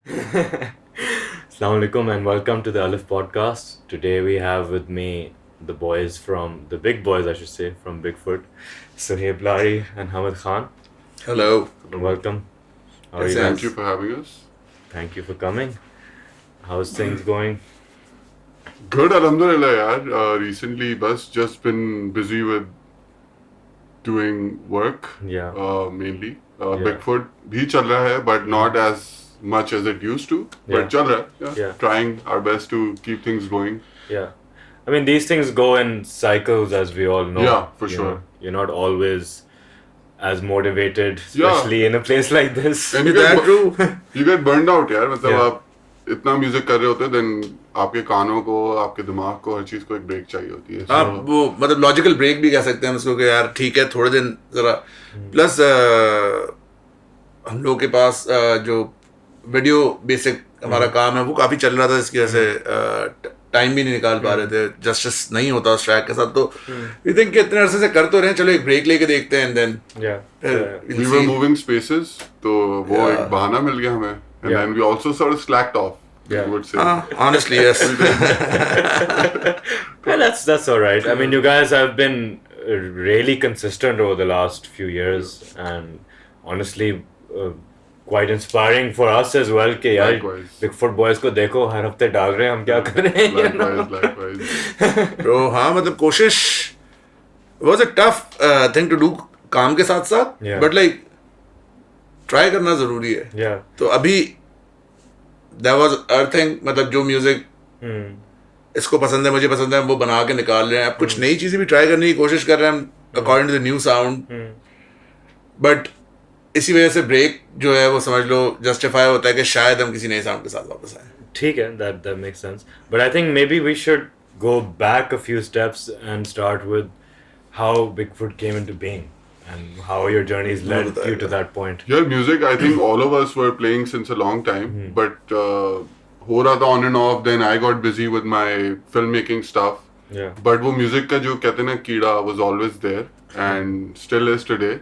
Assalamu alaikum and welcome to the Aleph Podcast. Today we have with me the boys from, the big boys I should say, from Bigfoot, SOHAIB LARI and Hammad. Hello. Welcome. How are Yes, you guys? thank you for having us. Thank you for coming. How's things going? Good, alhamdulillah, yaar. Recently, just been busy with doing work, Yeah. mainly. Yeah. Bigfoot bhi chal raha hai, but not as much as it used to. Yeah. But chal raha hai. Yeah. Trying our best to keep things going. Yeah. I mean, these things go in cycles, as we all know. Yeah, for you sure. know. You're not always as motivated, Yeah. especially in a place like this. And Is that true? You get burned out, यार. मतलब Yeah. आप इतना music कर रहे होते हैं, then आपके कानों को, आपके दिमाग को, हर चीज को एक ब्रेक चाहिए होती है. आप वो मतलब लॉजिकल ब्रेक भी कह सकते हैं उसको कि यार ठीक है थोड़े दिन जरा प्लस हम लोग के पास जो वीडियो बेसिक हमारा काम है वो काफ़ी चल रहा था, इसकी वजह से टाइम भी नहीं निकाल पा रहे थे, जस्टिस नहीं होता उस ट्रैक के साथ. तो वी थिंक कि इतने अरसे से कर तो रहे हैं, चलो एक ब्रेक लेके देखते हैं. And then Yeah. We were moving spaces, तो वो Yeah. एक बहाना मिल गया हमें. And Yeah. then we also sort of slacked off, Yeah. I would say. Honestly yes. Well, that's all right. I mean, you guys have been really consistent over the last few years, and honestly, quite inspiring for us as well. कि यार Likewise. Bigfoot boys को देखो हर हफ्ते डाल रहे हैं, हम क्या कर रहे हैं? you know? Likewise. ब्रो हाँ मतलब कोशिश was a tough thing to do काम के साथ साथ, Yeah. बट लाइक ट्राई करना ज़रूरी है. Yeah. तो अभी दैट वाज अर्थिंग, मतलब जो म्यूजिक Hmm. इसको पसंद है मुझे पसंद है वो बना के निकाल रहे हैं. अब कुछ नई चीज़ें भी ट्राई करने की कोशिश कर रहे हैं according to the new sound, but इसी वजह से ब्रेक जो है वो समझ लो जस्टिफाई होता है कि शायद हम किसी नए साउंड के साथ वापस आए. ठीक है, that makes sense. But I think maybe we should go back a few steps and start with how Bigfoot came into being and how your journeys led you to that point. Yeah, music, I think all of us were playing since a long time, but हो रहा था on and off. Then I got busy with my filmmaking stuff. Yeah. But वो music का जो कहते हैं ना कीड़ा was always there and still is today.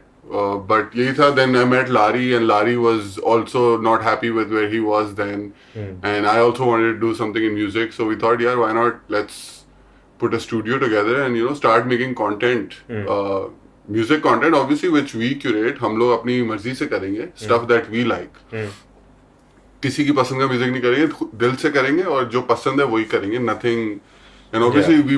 But यही था. Then I met Larry and Larry was also not happy with where he was then, and I also wanted to do something in music. So we thought, yeah, why not? Let's put a studio together and start making content. Music content obviously which we curate. हम लोग अपनी मर्जी से करेंगे stuff that we like. किसी की पसंद का म्यूजिक नहीं करेंगे, दिल से करेंगे और जो पसंद है वही करेंगे. Nothing. And obviously we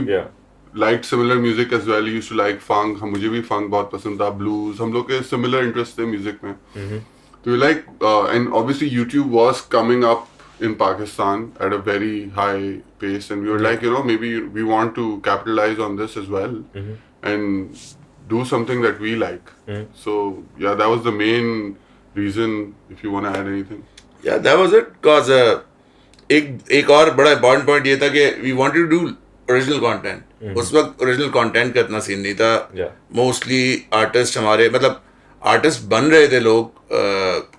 liked similar music as well. Used to like funk. मुझे भी funk बहुत पसंद था. Blues. हम लोग के similar interest थे music में. So we like and obviously YouTube was coming up in Pakistan at a very high pace, and we were like, maybe we want to capitalize on this as well and do something that we like. So yeah, that was the main reason. If you want to add anything. Yeah, that was it. Cause एक और बड़ा important point ये था कि we wanted to do original content. उस वक्त original content का इतना सीन नहीं था. Yeah. Mostly artist हमारे मतलब artist बन रहे थे लोग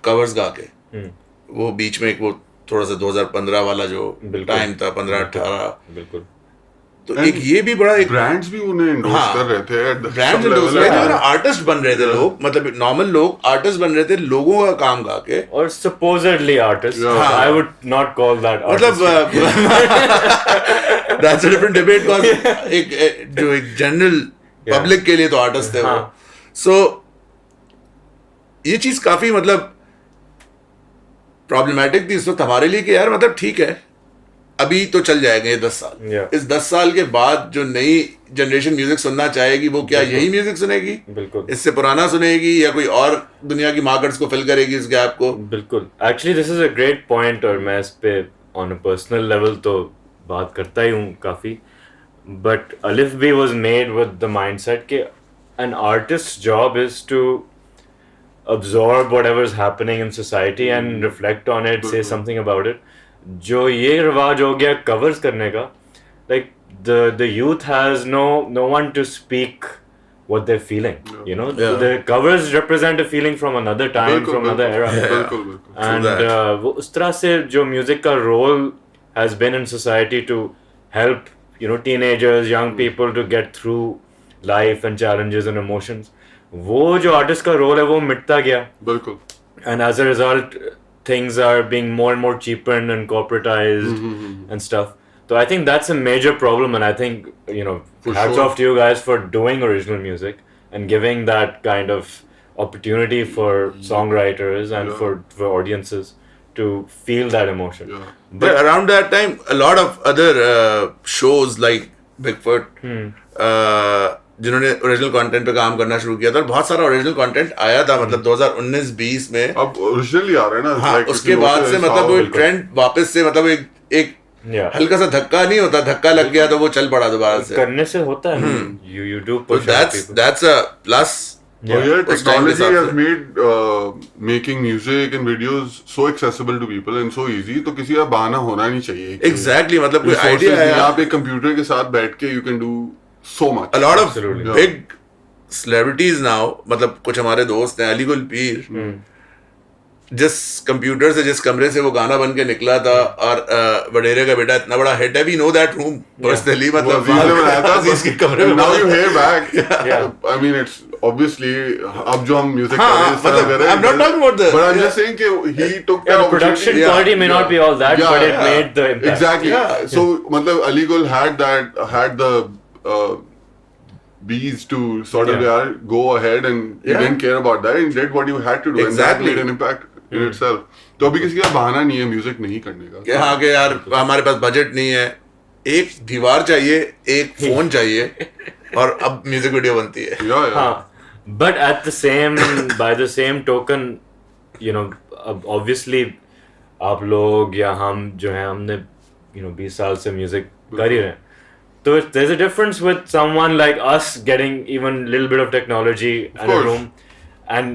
covers गा के. वो बीच में एक वो थोड़ा सा 2015 वाला जो टाइम था 15-18, बिल्कुल. तो एक ये भी बड़ा एक ब्रांड्स भी उन्हें endorse हाँ, कर रहे थे. ब्रांड्स endorse कर रहे थे, आर्टिस्ट बन रहे थे लोग, मतलब नॉर्मल लोग आर्टिस्ट बन रहे थे लोगों का काम गा के. Or supposedly artists. Yeah. I would not call that artist. मतलब that's a different debate cause एक जो एक जनरल पब्लिक के लिए तो आर्टिस्ट थे वो. सो ये चीज काफी मतलब प्रॉब्लमैटिक थी इस वक्त हमारे लिए कि यार मतलब ठीक है अभी तो चल जाएंगे ये 10 साल. Yeah. इस 10 साल के बाद जो नई जनरेशन म्यूजिक सुनना चाहेगी वो क्या यही म्यूजिक सुनेगी, बिल्कुल. इससे पुराना सुनेगी या कोई और दुनिया की मार्केट्स को फिल करेगी इस गैप को. बिल्कुल. Actually this is a great point और मैं इस पे on a personal level तो बात करता ही हूँ काफ़ी. But Aleph B was made with the mindset कि an artist's job is to absorb whatever is happening in society and reflect on it, say something about it. जो ये रिवाज हो गया covers करने का, like the youth has no one to speak what they're feeling. You know, Yeah. the covers represent a feeling from another time, बिल्कुल, from another era. बिल्कुल. And वो उस तरह से जो म्यूजिक का role has been in society to help teenagers, young people to get through life and challenges and emotions, वो जो आर्टिस्ट का रोल है वो मिटता गया. बिल्कुल. And as a result things are being more and more cheapened and corporatized and stuff. So I think that's a major problem, and I think, you know, hats off to you guys for doing original music and giving that kind of opportunity for songwriters and for audiences to feel that emotion. But around that time, a lot of other shows like Bigfoot, जिन्होंने original content पे काम करना शुरू किया था, और बहुत सारा ओरिजिनल कंटेंट आया था, मतलब 2019-20 में अब ओरिजिनली आ रहा है ना. हाँ, उसके बाद से मतलब वो ट्रेंड वापस से, मतलब एक हल्का सा धक्का नहीं होता, धक्का लग गया तो वो चल पड़ा दोबारा से. करने से होता है. You do push people. That's a plus. Technology has made making music and videos so accessible to people and so easy. तो किसी का बहाना होना नहीं चाहिए. Exactly, मतलब कोई आइडिया है, आप एक कंप्यूटर के साथ बैठ के you can do so much. A lot of big celebrities now, मतलब कुछ हमारे दोस्त हैं, अली गुल पीर, जिस कंप्यूटर से, जिस कमरे से वो गाना बन के निकला था, और वडेरे का बेटा इतना बड़ा हिट है, we know that room personally, मतलब इसके कमरे में. Now you hear back. I mean, it's obviously अब जो हम म्यूजिक कर रहे हैं, मतलब I'm not talking about the, but I'm just saying कि he took the production quality may not be all that, but it made the impact. Exactly. So मतलब Ali Gul had the bees to sort of go ahead, and he didn't care about that, and did what you had to do, and that made an impact in itself. तो अभी किसी का बहाना नहीं है music नहीं करने का. कि हाँ कि यार हमारे पास बजट नहीं है, एक दीवार चाहिए, एक फोन चाहिए, और अब म्यूजिक वीडियो बनती है. हाँ, but at the same by the same token, you know, obviously आप लोग या हम जो हैं, हमने 20 साल से म्यूजिक कर ही रहे हैं. So there's a difference with someone like us getting even a little bit of technology in a room,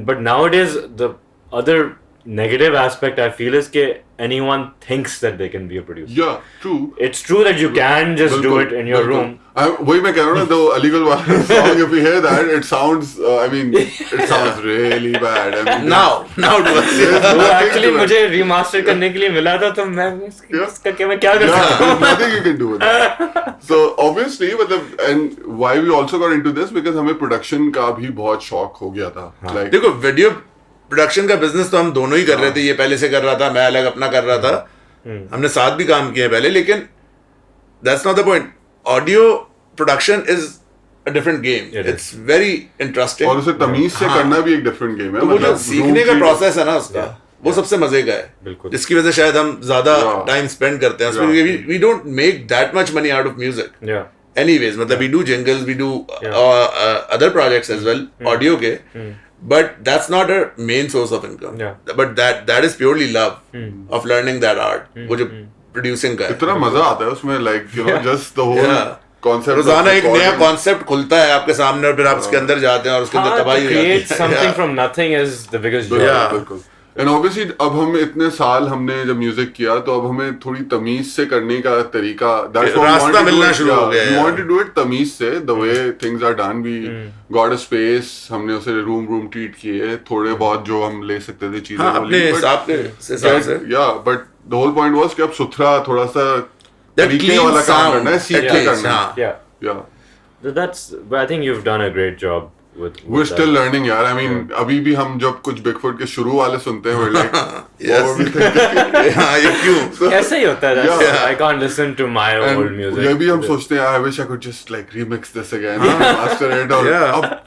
but nowadays the other negative aspect I feel is that anyone thinks that they can be a producer. Yeah, true. It's true that you can just do it in your room. वही मैं कह रहा हूँ ना, the Ali Gul song, if you hear that, it sounds, I mean, it sounds really bad. I mean, now do it. वो actually मुझे remaster करने के लिए मिला था, तो मैं इसका क्या कर सकता हूँ? Nothing you can do with that. So obviously, and why we also got into this, because हमें production का भी बहुत शौक हो गया था. Like, देखो वीडियो प्रोडक्शन का बिजनेस तो हम दोनों ही कर रहे थे, ये पहले से कर रहा था, मैं अलग अपना कर रहा था, हमने साथ भी काम किए पहले, लेकिन that's not the point. Audio production is a different game. It's very interesting. और उसे तमीज से करना भी एक different game है. तो वो जो सीखने का प्रोसेस है ना उसका, वो सबसे मजे का है, जिसकी वजह से शायद हम ज्यादा टाइम स्पेंड करते हैं उसमें. We don't make that much money out of music. Anyways, मतलब we do jingles, we do other projects as well, audio के. But that's not a main source of income. But that is purely love of learning that art. वो जो producing का है. इतना मजा आता है उसमें, like you know, just the whole concept. रोजाना एक नया concept खुलता है आपके सामने, और फिर आप उसके अंदर जाते हैं और उसके अंदर तबाही हो जाती है. Create something from nothing is the biggest joy. बिल्कुल. And obviously अब हम इतने साल हमने जब म्यूजिक किया, तो अब हमें थोड़ी तमीज से करने का तरीका, रास्ता मिलना शुरू हो गया. We want to do it तमीज से, the way things are done. We got a space, हमने उसे रूम ट्रीट किए, थोड़े बहुत जो हम ले सकते थे चीजें अपने हिसाब से. Yeah, but the whole point was कि अब सुथरा थोड़ा सा तरीके वाला काम करना है, सीख के करना है. Yeah. But I think you've done a great job. We're still learning, यार. I mean, अभी भी हम जब कुछ Bigfoot के शुरू वाले सुनते हैं, we're like, ये क्यों? ऐसा ही होता है. I can't listen to my old music. ये भी हम सोचते हैं, I wish I could just like remix this again, master it, और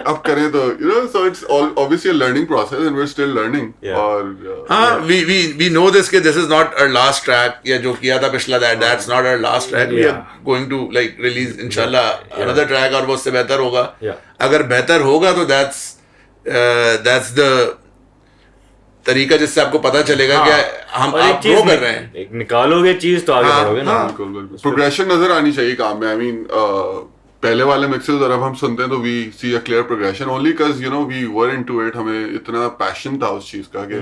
अब करें तो, you know, so it's all obviously a learning process, and we're still learning. और हाँ, we know this कि this is not our last track, या जो किया था पिछला, that's not our last track. We are going to like release inshallah another track, और वो उससे बेहतर होगा. अगर बेहतर होगा तो that's the तरीका जिससे आपको पता चलेगा कि हम आप ग्रो कर रहे हैं. निकालोगे चीज तो आगे बढ़ोगे ना. बिल्कुल. प्रोग्रेशन नजर आनी चाहिए काम में. I mean, पहले वाले मिक्सेस और अब हम सुनते हैं तो we see a clear progression only because you know we were into it. हमें इतना पैशन था उस चीज का कि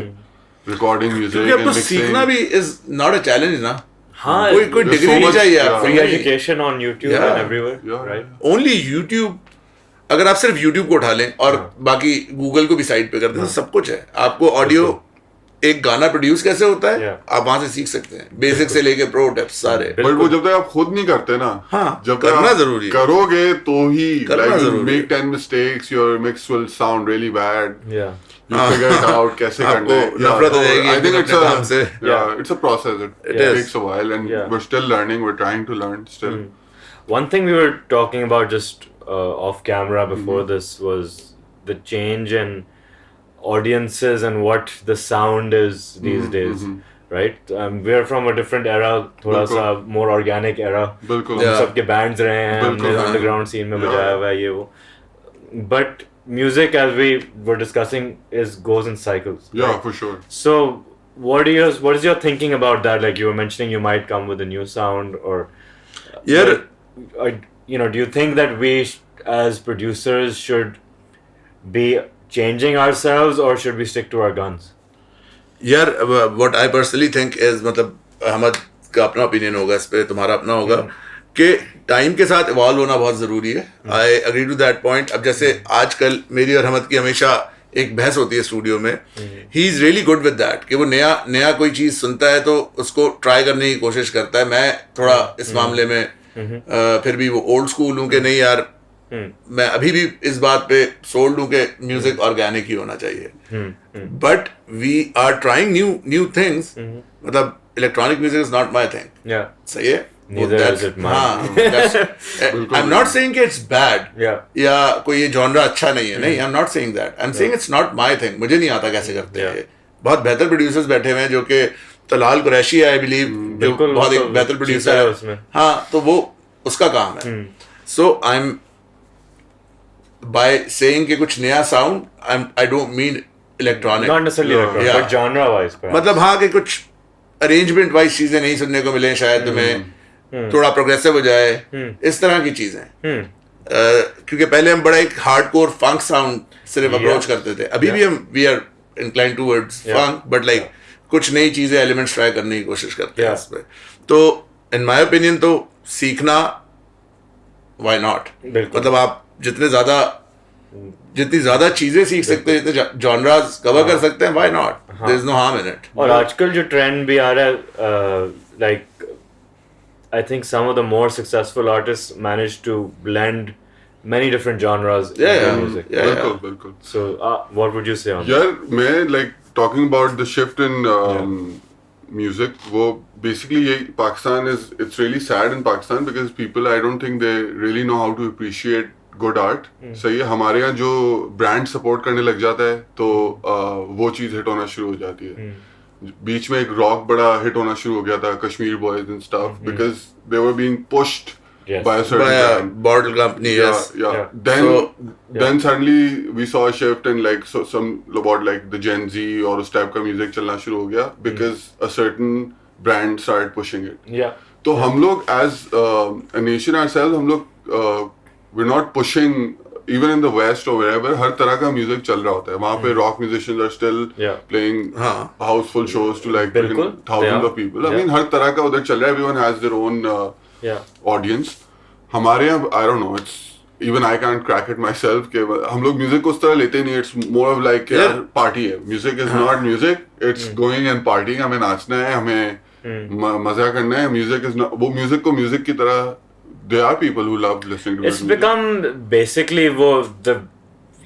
रिकॉर्डिंग म्यूजिक एंड मिक्सिंग. सीखना भी is not a challenge ना. हाँ, कोई डिग्री नहीं चाहिए आपको. Free education on YouTube and everywhere, right? Only YouTube. अगर आप सिर्फ YouTube को उठा लें और बाकी Google को भी साइड पे कर दें, तो सब कुछ है. आपको ऑडियो, एक गाना प्रोड्यूस कैसे होता है, आप वहां से सीख सकते हैं, बेसिक से लेके प्रो टिप्स सारे. बट वो जब तक आप खुद नहीं करते ना, जब करना जरूरी है. करोगे तो ही, like you make 10 mistakes, your mix will sound really bad. you figure it out कैसे करना है. नफरत हो जाएगी I think it's a process. It is. takes a while, and we're still learning. We're trying to learn still. One thing we were talking about just off camera before this was the change in audiences and what the sound is these days, right? We're from a different era, थोड़ा सा more organic era. बिल्कुल. हम सबके bands रहे हैं, हमने underground scene में बजाया हुआ है ये वो. But music, as we were discussing, goes in cycles. Yeah, right? for sure. So what is your thinking about that? Like you were mentioning, you might come with a new sound, or do you think that we as producers should be changing ourselves, or should we stick to our guns? यार what I personally think is, मतलब हमद का अपना opinion होगा इस पे, तुम्हारा अपना होगा, कि टाइम के साथ इवॉल्व होना बहुत ज़रूरी है. I agree to that point. अब जैसे आजकल मेरी और हमद की हमेशा एक बहस होती है स्टूडियो में. He is really good with that कि वो नया कोई चीज़ सुनता है तो उसको ट्राई करने की कोशिश करता है. मैं थोड़ा इस मामले में फिर भी वो ओल्ड स्कूल हूँ कि नहीं यार, मैं अभी भी इस बात पे सोल्ड हूँ कि म्यूजिक ऑर्गेनिक ही होना चाहिए. But we are trying new things. मतलब electronic music is not my thing. सही है. Neither is it mine. I'm not saying कि it's bad. या कोई ये जॉनरा अच्छा नहीं है. नहीं, I'm not saying that. I'm saying it's not my thing. मुझे नहीं आता कैसे करते हैं. बहुत बेहतर प्रोड्यूसर्स बैठे हुए हैं जो कि तलाल कुरैशी है, आई बिलीव, जो बहुत एक बेहतर प्रोड्यूसर है उसमें. हाँ, तो वो उसका काम है. So I'm by saying कि कुछ नया sound, I don't mean electronic. Not necessarily electronic, but genre wise. मतलब हाँ कि कुछ अरेंजमेंट वाइज चीजें नहीं सुनने को मिले शायद तुम्हें, थोड़ा प्रोग्रेसिव हो जाए, इस तरह की चीजें. क्योंकि पहले हम बड़ा एक हार्डकोर फंक साउंड सिर्फ अप्रोच करते थे. अभी भी हम we are inclined towards funk, but like कुछ नई चीजें, एलिमेंट्स ट्राई करने की कोशिश करते हैं इसमें. तो इन माय ओपिनियन तो सीखना, व्हाई नॉट. मतलब आप जितनी ज्यादा चीजें सीख सकते हैं, जितने जॉनरास कवर कर सकते हैं, why not. There is no harm in it. और आजकल जो ट्रेंड भी आ रहा है, like I think some of the more successful artists manage to blend many different genres in music. बिल्कुल. So, what would you say on that? Yeah, मैं like talking about the shift in music. वो basically ये Pakistan it's really sad in Pakistan because people, I don't think they really know how to appreciate good art. सही है. हमारे यहाँ जो brand support करने लग जाता है तो वो चीज़ हिट होना शुरू हो जाती है. बीच में एक रॉक बड़ा हिट होना शुरू हो गया था, Kashmir boys and stuff, because they were being pushed by a certain bottle company. then suddenly we saw a shift in like some about like the Gen Z और उस टाइप का म्यूजिक चलना शुरू हो गया because a certain brand started pushing it. तो हम लोग as a nation ourselves, हम लोग we're not pushing. Even in the West or wherever, हर तरह का म्यूजिक चल रहा होता है. वहाँ पे rock musicians are still playing houseful shows to like thousands of people. I mean, हर तरह का उधर चल रहा है. Everyone has their own audience. हमारे यहाँ, I don't know, it's even I can't crack it myself कि हम लोग म्यूजिक को उस तरह लेते नहीं. It's more of like यार पार्टी है. Music is not music. It's going and partying. हमें नाचना है, हमें मजा करना है. Music is not, वो म्यूजिक को म्यूजिक की तरह. There are people who love listening to it's become basically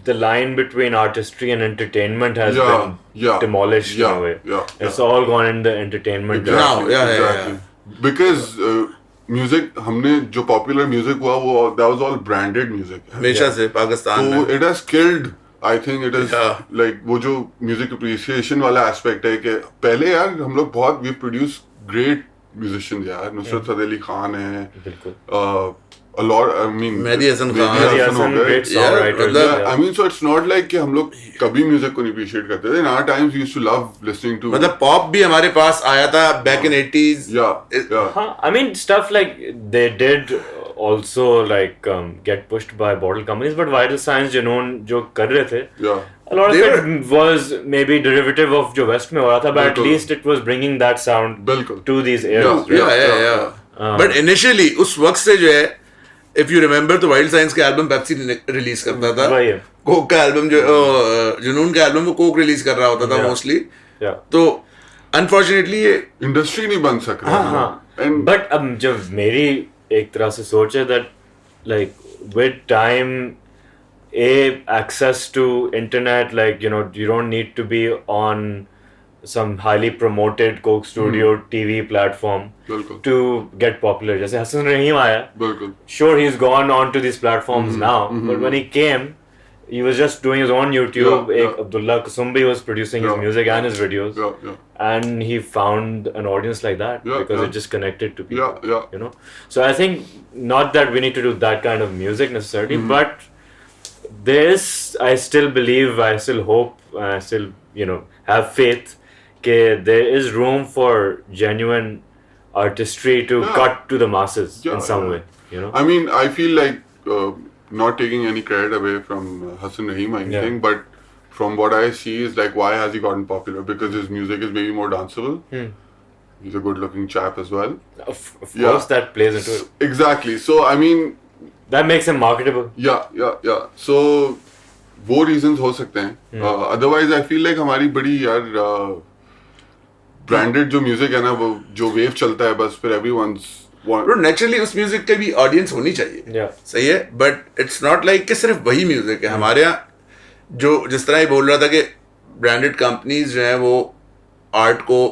the line between artistry and entertainment has been demolished in a way. It's all gone in the entertainment exactly. Because music, हमने जो popular music हुआ वो that was all branded music. हमेशा से पाकिस्तान में. So it has killed. I think it is like वो जो music appreciation वाला aspect है कि पहले यार हम लोग बहुत we produce great musicians यार. नुसरत फतेह अली खान है, a lot, I mean Mehdi Hasan Khan, great songwriter. I mean, so it's not like कि हम लोग कभी म्यूजिक को नहीं appreciate करते थे. In our times we used to love listening to, मतलब पॉप भी हमारे पास आया था back in 80s. I mean stuff like they did also like get pushed by bottle companies, but Vital Signs Junoon जो कर रहे थे, a lot of it was maybe derivative of जो West में हो रहा था, but at least it was bringing that sound to these eras. But initially उस वक्त से जो है, if you remember, तो Vital Signs के एल्बम पेप्सी रिलीज करता था. कोक का एल्बम जो जुनून का एल्बम वो कोक रिलीज कर रहा होता था मोस्टली. तो अनफॉर्चुनेटली ये इंडस्ट्री नहीं बन सक रही. बट अब जब मेरी एक तरह से सोच है that like with time access to internet, like, you know, you don't need to be on some highly promoted Coke Studio TV platform बिल्कुल to get popular. जैसे हसन रहीम आया, बिल्कुल sure he's gone on to these platforms now, but when he came, he was just doing his own YouTube. Yeah. Abdullah Kasumbi was producing his music and his videos, and he found an audience like that because it just connected to people. You know, so I think not that we need to do that kind of music necessarily, but this, I still believe, I still hope, I still, you know, have faith that there is room for genuine artistry to cut to the masses in some way. You know, I mean, I feel like not taking any credit away from Hassan Rahim or anything, but from what I see is like, why has he gotten popular? Because his music is maybe more danceable. He's a good-looking chap as well. Of course, that plays into it. Exactly. So I mean, that makes him marketable. Yeah. So वो reasons हो सकते हैं. Otherwise, I feel like हमारी बड़ी यार branded जो music है ना, वो जो वेव चलता है बस, फिर एवरीवनस नेचुरली उस म्यूजिक के भी ऑडियंस होनी चाहिए. सही है, बट इट्स नॉट लाइक कि सिर्फ वही म्यूजिक है. हमारे यहाँ जो जिस तरह ही बोल रहा था कि ब्रांडेड कंपनीज जो हैं वो आर्ट को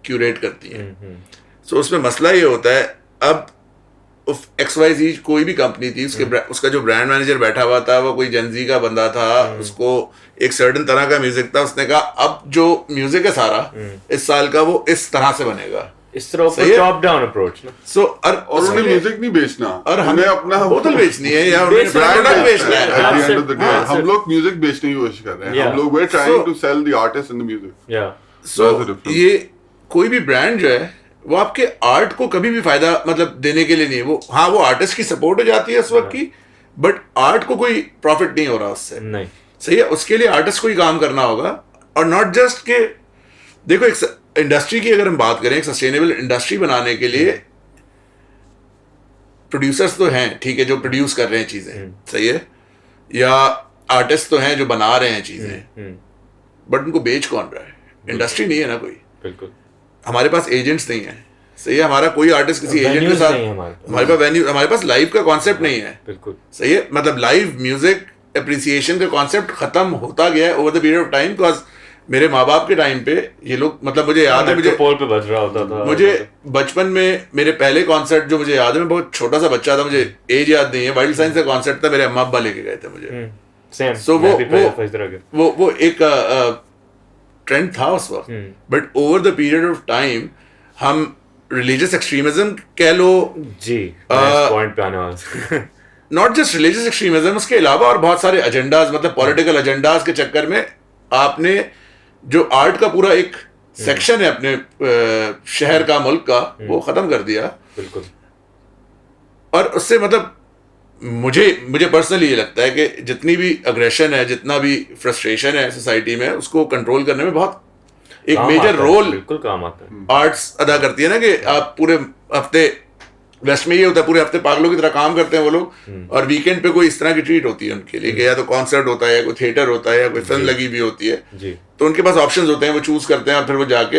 क्यूरेट करती हैं. सो उसमें मसला ये होता है, अब XYZ कोई भी कंपनी थी, उसका जो ब्रांड मैनेजर बैठा हुआ था वो कोई जेनजी का बंदा था, उसको एक सर्टेन तरह का म्यूजिक था. उसने कहा अब जो म्यूजिक है सारा इस साल का वो इस तरह से बनेगा. इस तरह का टॉप डाउन अप्रोच ना. सो और उन्हें म्यूजिक नहीं बेचना, और हमें अपना बोतल बेचनी है या प्रोडक्ट बेचना है. हम लोग म्यूजिक बेचने की कोशिश कर रहे हैं. हम लोग we trying to sell the artist in the music. So ये कोई भी ब्रांड जो है वो आपके आर्ट को कभी भी फायदा मतलब देने के लिए नहीं है. वो आर्टिस्ट की सपोर्ट हो जाती है उस वक्त की, बट आर्ट को कोई प्रॉफिट नहीं हो रहा उससे. नहीं, सही है. उसके लिए आर्टिस्ट को ही काम करना होगा. और नॉट जस्ट के देखो, एक इंडस्ट्री की अगर हम बात करें, एक सस्टेनेबल इंडस्ट्री बनाने के लिए प्रोड्यूसर्स तो हैं, ठीक है, जो प्रोड्यूस कर रहे हैं चीजें, सही है, या आर्टिस्ट तो हैं जो बना रहे हैं चीजें, बट उनको बेच कौन रहा है? इंडस्ट्री नहीं है ना कोई. बिल्कुल. हमारे पास एजेंट्स नहीं है. सही है, हमारा कोई आर्टिस्ट किसी एजेंट के साथ, हमारे पास वेन्यू, हमारे पास लाइव का कॉन्सेप्ट नहीं है. बिल्कुल सही है. मतलब लाइव म्यूजिक एप्रिसिएशन का कॉन्सेप्ट खत्म होता गया है over the period of time. Because मेरे माँ बाप के टाइम पे ये लोग, मतलब मुझे याद है, मुझे पोल पे बज रहा होता था. मुझे बचपन में मेरे पहले कॉन्सर्ट जो मुझे याद है, मैं बहुत छोटा सा बच्चा था, मुझे एज याद नहीं है, वाइल्ड साइंस का कॉन्सर्ट था, मेरे अम्मा अब्बा लेके गए थे मुझे. सो वो एक ट्रेंड था उस वक्त. But over the period of time हम रिलीजियस एक्सट्रीमिज्म कह लो जी, पॉइंट पे आने वाला. नॉट जस्ट रिलीजियस एक्सट्रीमिज्म, उसके अलावा और बहुत सारे एजेंडाज, मतलब पॉलिटिकल एजेंडाज के चक्कर में आपने जो आर्ट का पूरा एक सेक्शन है अपने शहर का, मुल्क का, वो खत्म कर दिया. बिल्कुल. और उससे मतलब मुझे पर्सनली ये लगता है कि जितनी भी अग्रेशन है, जितना भी फ्रस्ट्रेशन है सोसाइटी में, उसको कंट्रोल करने में बहुत एक मेजर रोल बिल्कुल काम आता है आर्ट्स अदा करती है ना. कि आप पूरे हफ्ते, वेस्ट में ये होता है, पूरे हफ्ते पागलों की तरह काम करते हैं वो लोग, और वीकेंड पे कोई इस तरह की ट्रीट होती है उनके लिए कि या तो कॉन्सर्ट होता है, या कोई थिएटर होता है, या कोई फिल्म लगी भी होती है जी. तो उनके पास ऑप्शंस होते हैं, वो चूज करते हैं और फिर वो जाके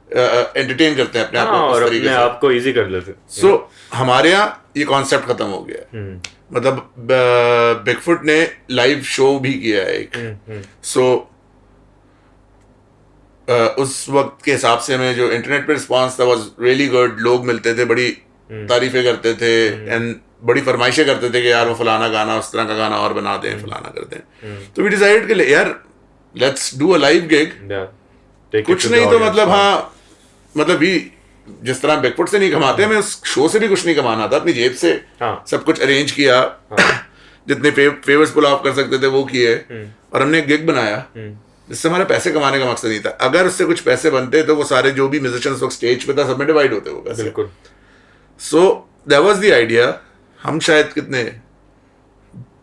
एंटरटेन करते हैं अपने आप को और इस तरीके अपने से. आप को इजी कर लेते हैं. सो हमारे यहाँ ये कॉन्सेप्ट खत्म हो गया. मतलब बिगफुट ने लाइव शो भी किया है एक. सो उस वक्त के हिसाब से हमें जो इंटरनेट पे रिस्पांस था वाज रियली गुड. लोग मिलते थे, बड़ी तारीफें करते थे, एंड बड़ी फरमाइशें करते थे कि यार वो फलाना गाना, उस तरह का गाना और बना दें, फलाना कर दें. तो वी डिसाइडेड कि यार let's do a live gig. कुछ नहीं तो मतलब, हाँ, मतलब भी जिस तरह बिगफुट से नहीं कमाते, हमें उस शो से भी कुछ नहीं कमाना था. अपनी जेब से सब कुछ अरेंज किया, जितने फेवर्स पुल ऑफ कर सकते थे वो किए, और हमने एक गिग बनाया जिससे हमारे पैसे कमाने का मकसद नहीं था. अगर उससे कुछ पैसे बनते तो वो सारे जो भी म्यूजिशियंस लोग स्टेज पे था, सब में डिवाइड होते वो पैसे. बिल्कुल. So that was the idea. हम शायद कितने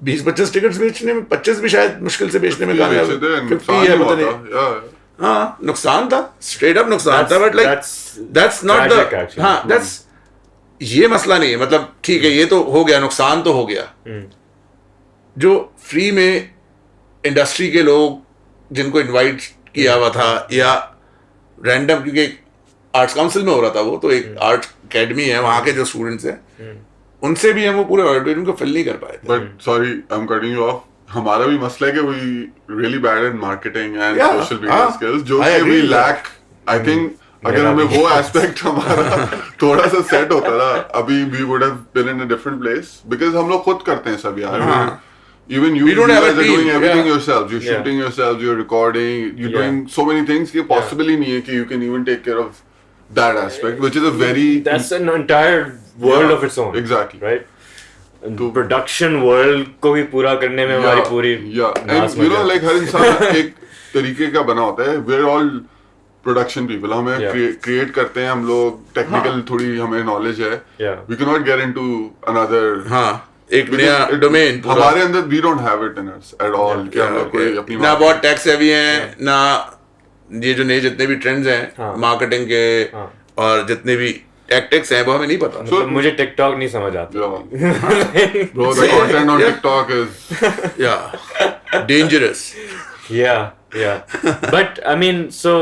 20-25 टिकट्स बेचने में, 25 भी शायद मुश्किल से बेचने में कामयाब, 50 है पता नहीं. हाँ, नुकसान था, स्ट्रेट अप नुकसान था, but like that's not the, हाँ, दैट्स, ये मसला नहीं है. मतलब ठीक है, ये तो हो गया, नुकसान तो हो गया. जो फ्री में इंडस्ट्री के लोग जिनको इनवाइट किया हुआ था, या रैंडम, क्योंकि आर्ट्स काउंसिल में हो रहा था वो, तो एक आर्ट अकेडमी है, वहाँ के जो स्टूडेंट्स हैं, उनसे भी हम वो पूरे ऑडिटोरियम को फिल नहीं कर पाए थे. But sorry, I am cutting you of. हमारा भी मसला है कि we really bad at marketing and Yeah, social media skills, जो I कि agree we with lack. I think अगर हमें वो एस्पेक्ट हमारा थोड़ा सा सेट होता ना, अभी we would have been in a different place, because हम लोग खुद करते हैं सब यार. Even you don't have a guys are team, doing everything yeah. yourselves. You're shooting yourselves, you're recording, you're doing so many things कि possible ही नहीं है कि you can even take care of that aspect, which is a very... That's an entire world of its own. Exactly. Right? Production world को भी पूरा करने में हमारी पूरी and you know like हर इंसान एक तरीके का बना होता है. We're all production people. हमें create करते हैं हम लोग, technical थोड़ी हमें knowledge है. We cannot get into another... एक नया डोमेन हमारे अंदर we don't have it in us at all कि हम लोग कोई अपनी ना बहुत टैक्स हैवी हैं ना ये जो नए जितने भी ट्रेंड्स हैं मार्केटिंग के और जितने भी टैक्टिक्स हैं वो हमें नहीं पता. मतलब मुझे टिकटॉक नहीं समझ आता. Bro, the content on TikTok is dangerous. But I mean, so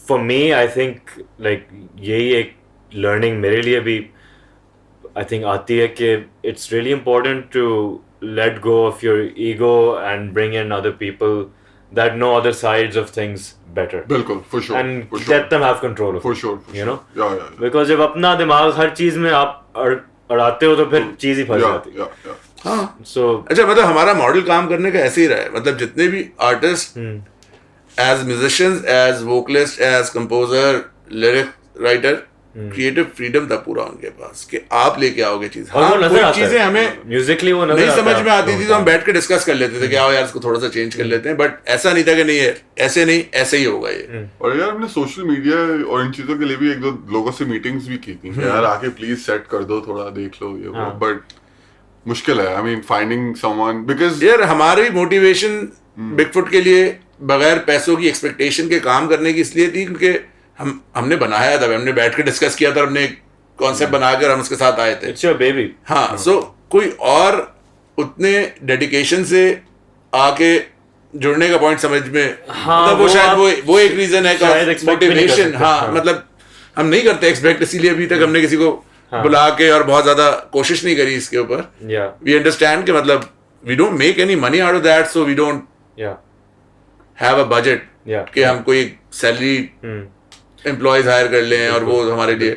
for me I think like यही एक learning मेरे लिए भी I think आती है कि it's really important to let go of your ego and bring in other people that know other sides of things better. बिल्कुल, for sure. And let them have control of for it. sure. You know? Yeah. Because जब अपना दिमाग हर चीज में आप अड़ाते हो तो फिर चीज ही फंस जाती है. हाँ. So अच्छा मतलब हमारा मॉडल काम करने का ऐसे ही रहा है. मतलब जितने भी artist as musicians, as vocalist, as composer, lyric writer, creative freedom था पूरा उनके पास कि आप लेके आओगे चीज. कुछ चीजें हमें म्यूजिकली वो नहीं समझ में आती थी तो हम बैठ के डिस्कस कर लेते थे कि आओ यार इसको थोड़ा सा चेंज कर लेते हैं. बट ऐसा नहीं था कि नहीं है ऐसे नहीं ऐसे ही होगा ये. और यार हमने सोशल मीडिया और इन चीजों के लिए भी एक दो लोगों से मीटिंग्स भी की थी यार आके प्लीज सेट कर दो थोड़ा देख लो ये वो. बट मुश्किल है. I mean finding someone because यार हमारी मोटिवेशन बिगफुट के लिए बगैर पैसों की एक्सपेक्टेशन के काम करने की इसलिए थी क्योंकि हमने बनाया था, हमने बैठ के डिस्कस किया था, हमने कॉन्सेप्ट बनाकर हम उसके साथ आए थे. It's your baby. हाँ. सो कोई और उतने डेडिकेशन से आके जुड़ने का पॉइंट समझ में मतलब वो शायद वो एक रीजन है का मोटिवेशन. हाँ मतलब हम नहीं करते एक्सपेक्ट, इसीलिए अभी तक हमने किसी को बुला के और बहुत ज्यादा कोशिश नहीं करी इसके ऊपर. वी अंडरस्टैंड कि मतलब we don't make any money out of that, so we don't have a budget कि हम कोई सैलरी एम्प्लॉयज हायर कर लें और वो हमारे लिए.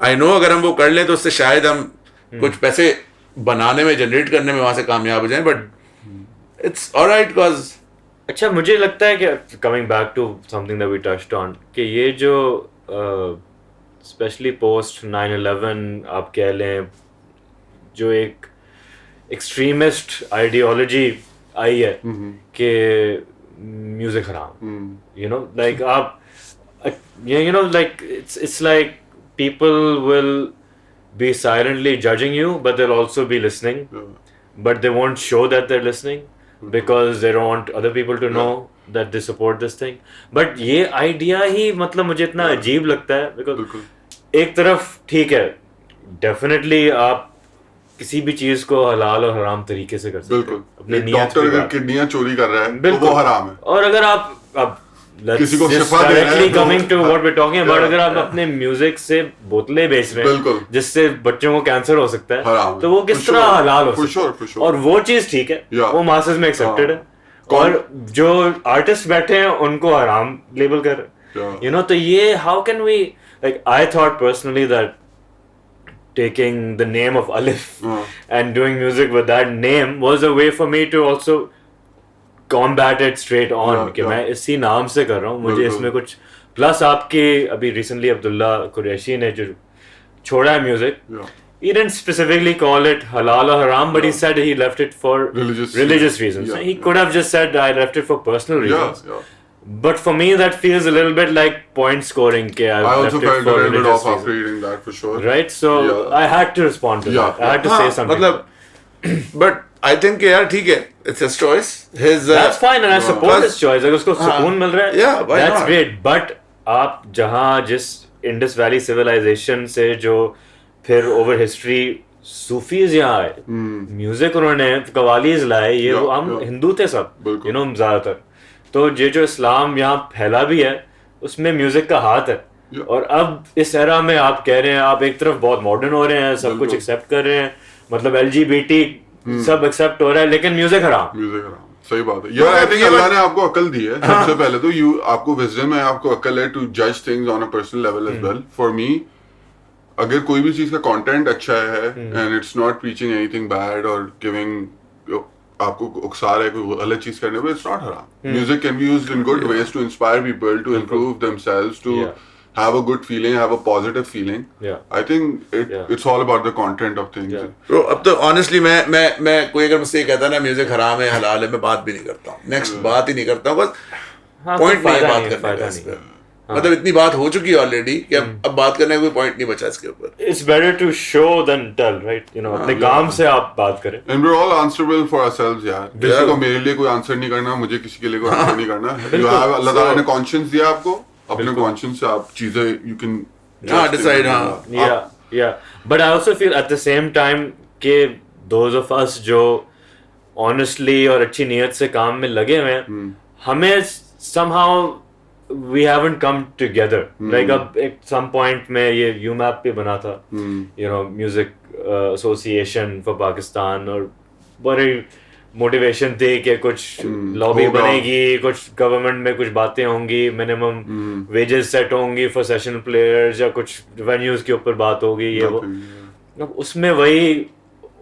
आई नो अगर हम वो कर लें तो उससे शायद हम कुछ पैसे बनाने में जनरेट करने में वहां से कामयाब हो जाएं. बट इट्स ऑलराइट बिकॉज अच्छा मुझे लगता है कि coming back to something that we touched on कि ये जो स्पेशली पोस्ट 9/11 आप कह लें जो एक एक्सट्रीमिस्ट आइडियोलॉजी आई है कि म्यूजिक हराम. यू नो लाइक आप you know like it's like people will be silently judging you but they'll also be listening but they won't show that they're listening because they don't want other people to know that they support this thing. But ये idea ही मतलब मुझे इतना अजीब लगता है because एक तरफ ठीक है definitely आप किसी भी चीज को हलाल और हराम तरीके से कर सकते हैं. अपने डॉक्टर अगर किडनियां चोरी कर रहा है तो वो हराम है. और अगर आप किसी को शिफा दे रहे हैं coming to what we're talking about, अगर आप अपने म्यूजिक से बोतलें बेच रहे हैं जिससे बच्चों को कैंसर हो सकता है तो वो किस तरह हलाल हो सकता है. और वो चीज ठीक है, वो मासेस में एक्सेप्टेड है. और जो आर्टिस्ट बैठे हैं उनको हराम लेबल कर रहे हैं. यू नो तो ये how can we like I thought personally that taking the name of Aleph and doing music with that name was a way for me to also combat it straight on कि मैं इसी नाम से कर रहा हूँ. मुझे इसमें कुछ प्लस आपके अभी रिसेंटली अब्दुल्ला कुरैशी ने जो छोड़ा है music, he didn't specifically call it halal or haram but he said he left it for religious reasons. He could have just said I left it for personal reasons. But for me that feels a little bit like point scoring कि I also left it felt for a little bit religious off after reasons. reading that for sure. Right, so I had to respond to that. I had to say something. मतलब but I think यार ठीक है, it's his choice. That's fine and I support his choice. अगर उसको सुकून मिल रहा है that's great. But आप जहाँ जिस इंडस वैली सिविलाइजेशन से जो फिर ओवर हिस्ट्री सूफीज यहाँ आए, म्यूजिक उन्होंने कवालीज लाए, ये वो हम हिंदू थे सब यू नो ज्यादातर. तो ये जो इस्लाम यहाँ फैला भी है उसमें म्यूजिक का हाथ है. और अब इस एरा में आप कह रहे हैं आप एक तरफ बहुत मॉडर्न हो रहे हैं, सब कुछ एक्सेप्ट कर रहे हैं, मतलब LGBT सब एक्सेप्ट हो रहा है लेकिन म्यूजिक हराम. म्यूजिक हराम, सही बात है यार. आई थिंक अल्लाह ने आपको अकल दी है सबसे पहले तो. आपको विजडम है, आपको अकल है टू जज things on a personal level as well. For me, अगर कोई भी चीज का कंटेंट अच्छा है and it's not preaching anything bad और गिविंग आपको उकसा रहा है कोई गलत चीज करने पे, इट्स नॉट हराम. Music can be used in good ways to inspire people, to improve themselves, to have a good feeling, have a positive feeling. Yeah. I think it's all about the content of things. Yeah. Bro, अब तो honestly मैं कोई अगर मुझसे ये कहता है ना म्यूजिक हराम है हलाल है, मैं बात भी नहीं करता हूँ. नेक्स्ट बात ही नहीं करता हूँ. बस पॉइंट नहीं है बात करने का इस पे. मतलब इतनी बात हो चुकी है ऑलरेडी कि अब बात करने का कोई पॉइंट नहीं बचा इसके ऊपर. It's better to show than tell, right? You know, अपने काम से आप बात करें. And we're all answerable for ourselves, यार. किसी को मेरे लिए कोई आंसर नहीं करना, मुझे किसी के लिए कोई आंसर नहीं करना. You have अल्लाह ताला ने कॉन्शियस दिया आपको, अपने कॉन्शियस से आप चीजें you can decide. Yeah. But I also feel at the same time कि those of us जो honestly और अच्छी नीयत से काम में लगे हुए हैं, हमें somehow we haven't come together. Like अब एक some point में ये UMAP पे बना था, you know, Music Association for Pakistan, और बड़ी मोटिवेशन थी कि कुछ लॉबी बनेगी, कुछ गवर्नमेंट में कुछ बातें होंगी, मिनिमम वेजेस सेट होंगी फॉर सेशन प्लेयर्स, या कुछ वेन्यूज के ऊपर बात होगी, ये वो. उसमें वही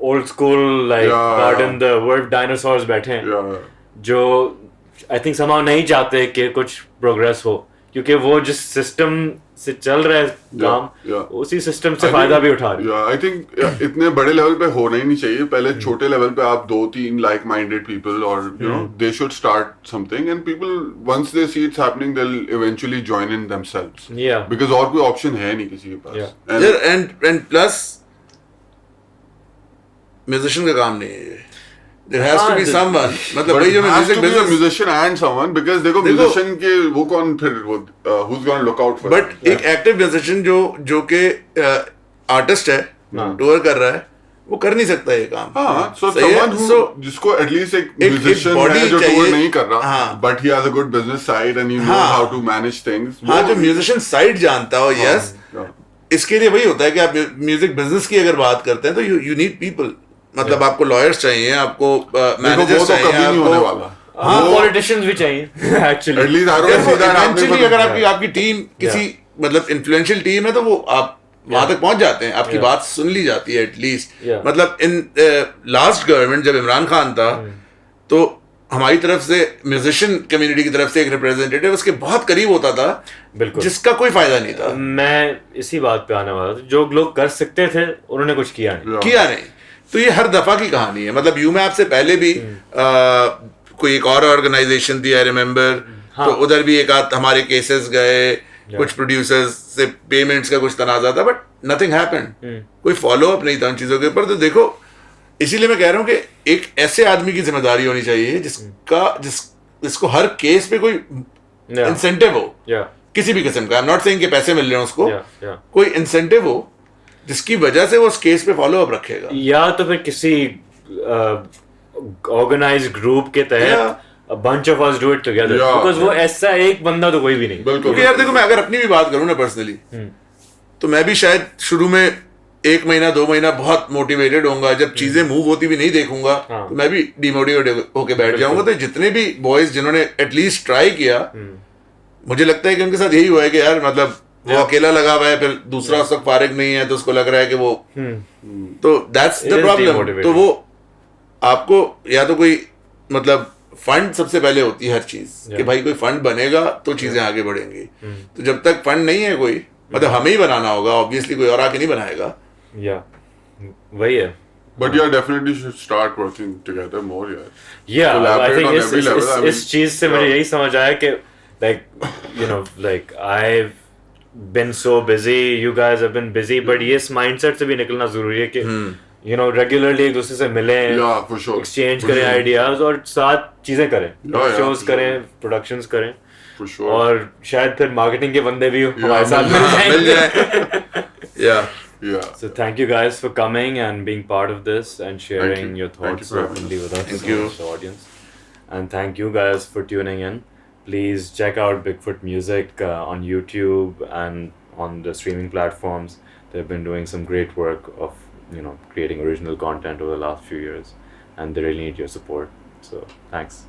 old school like garden the world dinosaurs बैठे हैं जो आई थिंक somehow नहीं चाहते कि कुछ प्रोग्रेस हो, क्योंकि वो जिस सिस्टम से चल रहा है काम, उसी सिस्टम से फायदा भी उठा रहे हैं. आई थिंक इतने बड़े लेवल पे होना ही नहीं चाहिए. पहले छोटे लेवल पे आप 2-3 लाइक माइंडेड पीपल, और you know they should start something, and people once they see it's happening they will eventually join in themselves, because और कोई ऑप्शन है नहीं किसी के पास. एंड प्लस म्यूजिशियन का काम नहीं है. There has to be someone. मतलब भाई जो music business musician and someone, because देखो म्यूजिशियन के वो कौन फिर वो who's going to look out for. But एक एक्टिव म्यूजिशियन जो के आर्टिस्ट है, टूर कर रहा है, वो कर नहीं सकता ये काम. हाँ, so someone who जिसको एटलीस्ट एक म्यूजिशियन है जो टूर नहीं कर रहा, but he has a good business side and he knows how to manage things. हाँ, जो म्यूजिशियन साइड जानता हो. यस, इसके लिए वही होता है कि आप म्यूजिक बिजनेस की अगर बात करते हैं तो यू नीड पीपल. मतलब आपको लॉयर्स चाहिए, आपको मैनेजर्स चाहिए, कभी नहीं होने वाला. हाँ, पॉलिटिशियंस भी चाहिए actually. At least I don't see that. Actually अगर आपकी टीम किसी मतलब इन्फ्लुएंशियल टीम है तो वो आप वहां तक पहुंच जाते हैं, आपकी बात सुन ली जाती है एटलीस्ट. मतलब इन लास्ट गवर्नमेंट जब इमरान खान था तो हमारी तरफ से म्यूजिशियन कम्युनिटी की तरफ से एक रिप्रेजेंटेटिव उसके बहुत करीब होता था, बिल्कुल, जिसका कोई फायदा नहीं था. मैं इसी बात पे आने वाला था. जो लोग कर सकते थे उन्होंने कुछ किया नहीं. तो ये हर दफा की कहानी है. मतलब यूमैप से पहले भी कोई एक और ऑर्गेनाइजेशन थी, आई रिमेम्बर, तो उधर भी एक आध हमारे केसेस गए, कुछ प्रोड्यूसर्स से पेमेंट्स का कुछ तनाजा था, बट नथिंग हैपेंड. कोई फॉलो अप नहीं था उन चीजों के ऊपर. तो देखो, इसीलिए मैं कह रहा हूँ कि एक ऐसे आदमी की जिम्मेदारी होनी चाहिए जिसको हर केस पे कोई इंसेंटिव हो, किसी भी किस्म का. आई एम नॉट सेइंग कि पैसे मिल रहे हैं उसको, कोई इंसेंटिव हो जिसकी वजह से वो उस केस पे फॉलो अप रखेगा, या तो फिर किसी ऑर्गेनाइज्ड ग्रुप के तहत a bunch of us do it together, because वो ऐसा एक बंदा तो कोई भी नहीं. क्योंकि यार देखो, मैं अगर अपनी भी बात करूँ ना पर्सनली, तो मैं भी शायद शुरू में 1 महीना 2 महीना बहुत मोटिवेटेड होऊंगा. जब चीजें मूव होती भी नहीं देखूंगा तो मैं भी डिमोटिवेटेड होके बैठ जाऊंगा. तो जितने भी बॉयज जिन्होंने एटलीस्ट ट्राई किया, मुझे लगता है कि उनके साथ यही हुआ है कि यार मतलब वो अकेला लगा हुआ है, फिर दूसरा उस वक्त फारिग नहीं है, तो उसको लग रहा है कि वो तो दैट्स द प्रॉब्लम. तो वो आपको या तो कोई मतलब फंड सबसे पहले होती है हर चीज, कि भाई कोई फंड बनेगा तो चीजें आगे बढ़ेंगी. तो जब तक फंड नहीं है कोई, मतलब हमें ही बनाना होगा, ऑब्वियसली कोई और आके नहीं बनाएगा. वही है. But yeah, definitely should start working together more. I think इस चीज से मुझे यही समझ आया कि like I've been so busy, you guys have been busy, but ये इस mindset से भी निकलना जरूरी है कि रेगुलरली एक दूसरे से मिलें, एक्सचेंज करें आइडियाज, और साथ चीजें करें, शोज करें, प्रोडक्शंस करें, और शायद फिर मार्केटिंग के बंदे भी हमारे साथ मिल जाएं. So thank you guys for coming and being part of this and sharing your thoughts openly with us, the audience. And thank you guys for tuning in. Please check out Bigfoot Music on YouTube and on the streaming platforms. They've been doing some great work of creating original content over the last few years. and they really need your support. So thanks.